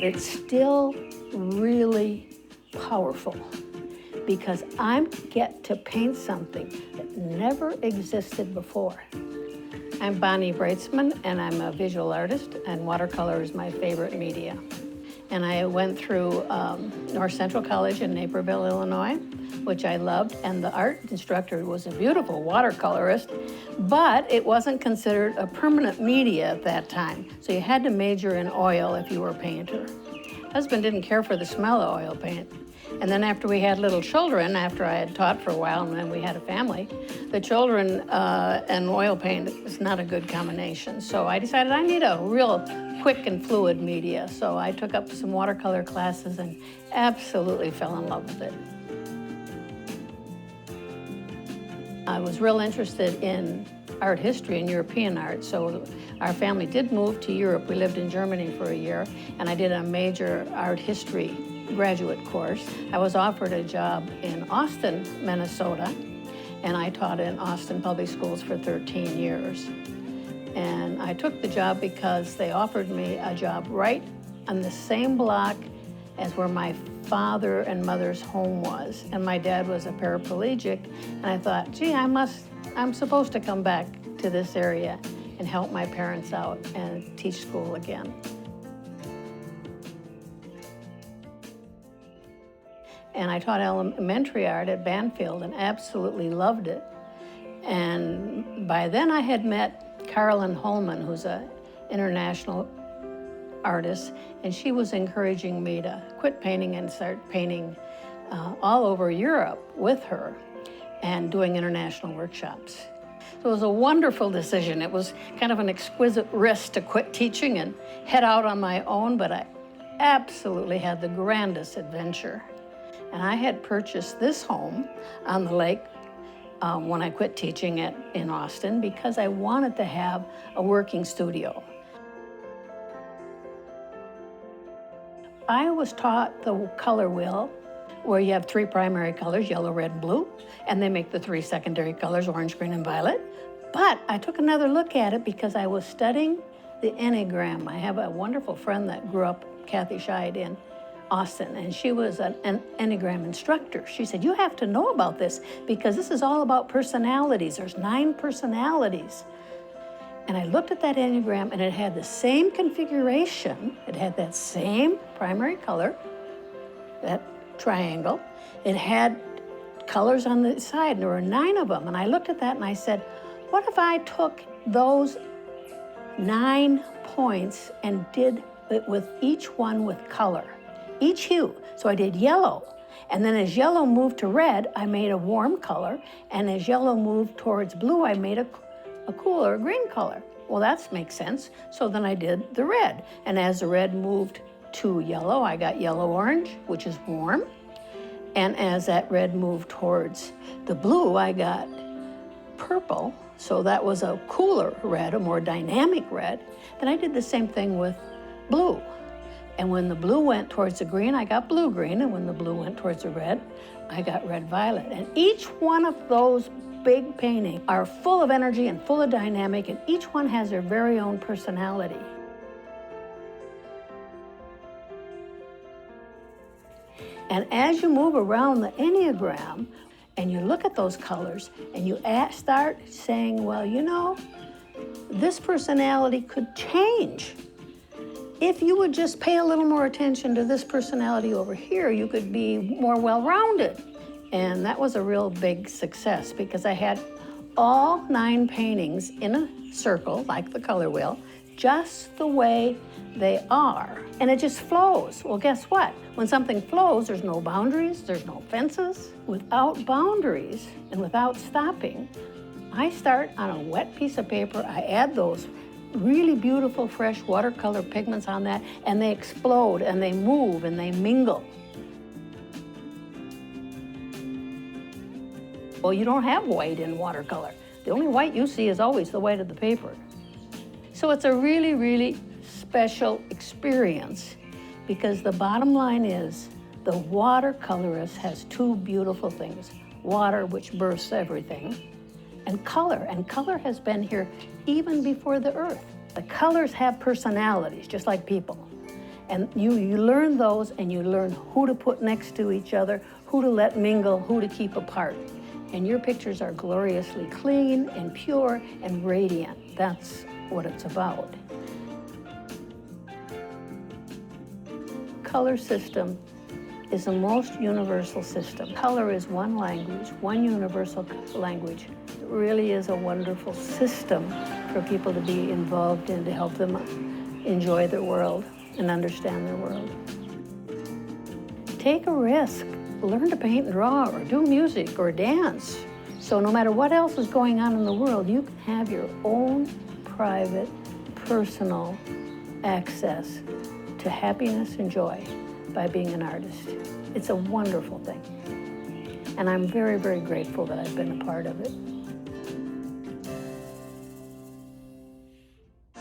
it's still really powerful because I get to paint something that never existed before. I'm Bonnie Broitzman, and I'm a visual artist, and watercolor is my favorite media. And I went through North Central College in Naperville, Illinois, which I loved, and the art instructor was a beautiful watercolorist, but it wasn't considered a permanent media at that time, so you had to major in oil if you were a painter. Husband didn't care for the smell of oil paint. And then after we had little children, after I had taught for a while and then we had a family, the children and oil paint is not a good combination. So I decided I need a real quick and fluid media. So I took up some watercolor classes and absolutely fell in love with it. I was real interested in art history and European art, so our family did move to Europe. We lived in Germany for a year, and I did a major art history graduate course. I was offered a job in Austin, Minnesota, and I taught in Austin public schools for 13 years. And I took the job because they offered me a job right on the same block as where my father and mother's home was. And my dad was a paraplegic, and I thought, gee, I'm supposed to come back to this area and help my parents out and teach school again. And I taught elementary art at Banfield and absolutely loved it. And by then I had met Carolyn Holman, who's an international artist, and she was encouraging me to quit painting and start painting all over Europe with her and doing international workshops. So it was a wonderful decision. It was kind of an exquisite risk to quit teaching and head out on my own, but I absolutely had the grandest adventure. And I had purchased this home on the lake when I quit teaching in Austin because I wanted to have a working studio. I was taught the color wheel, where you have 3 primary colors, yellow, red, and blue, and they make the 3 secondary colors, orange, green, and violet. But I took another look at it because I was studying the Enneagram. I have a wonderful friend that grew up, Kathy Scheid, in Austin, and she was an Enneagram instructor. She said, you have to know about this because this is all about personalities. There's 9 personalities. And I looked at that Enneagram, and it had the same configuration. It had that same primary color, that triangle. It had colors on the side, and there were 9 of them. And I looked at that, and I said, what if I took those 9 points and did it with each one with color, each hue? So I did yellow. And then as yellow moved to red, I made a warm color. And as yellow moved towards blue, I made a cooler green color. Well, that makes sense. So then I did the red. And as the red moved to yellow, I got yellow-orange, which is warm. And as that red moved towards the blue, I got purple. So that was a cooler red, a more dynamic red. Then I did the same thing with blue. And when the blue went towards the green, I got blue-green. And when the blue went towards the red, I got red-violet. And each one of those big paintings are full of energy and full of dynamic, and each one has their very own personality. And as you move around the Enneagram and you look at those colors and you start saying, well, you know, this personality could change. If you would just pay a little more attention to this personality over here, you could be more well-rounded. And that was a real big success because I had all 9 paintings in a circle, like the color wheel, just the way they are. And it just flows. Well, guess what? When something flows, there's no boundaries, there's no fences. Without boundaries and without stopping, I start on a wet piece of paper, I add those really beautiful fresh watercolor pigments on that, and they explode and they move and they mingle. Well, you don't have white in watercolor. The only white you see is always the white of the paper. So it's a really, really special experience because the bottom line is the watercolorist has 2 beautiful things. Water, which births everything, and color. And color has been here even before the earth. The colors have personalities, just like people. And you learn those, and you learn who to put next to each other, who to let mingle, who to keep apart. And your pictures are gloriously clean and pure and radiant. That's what it's about. Color system is the most universal system. Color is one language, one universal language. It really is a wonderful system for people to be involved in, to help them enjoy their world and understand their world. Take a risk. Learn to paint and draw, or do music, or dance. So no matter what else is going on in the world, you can have your own private, personal access to happiness and joy by being an artist. It's a wonderful thing. And I'm very, very grateful that I've been a part of it.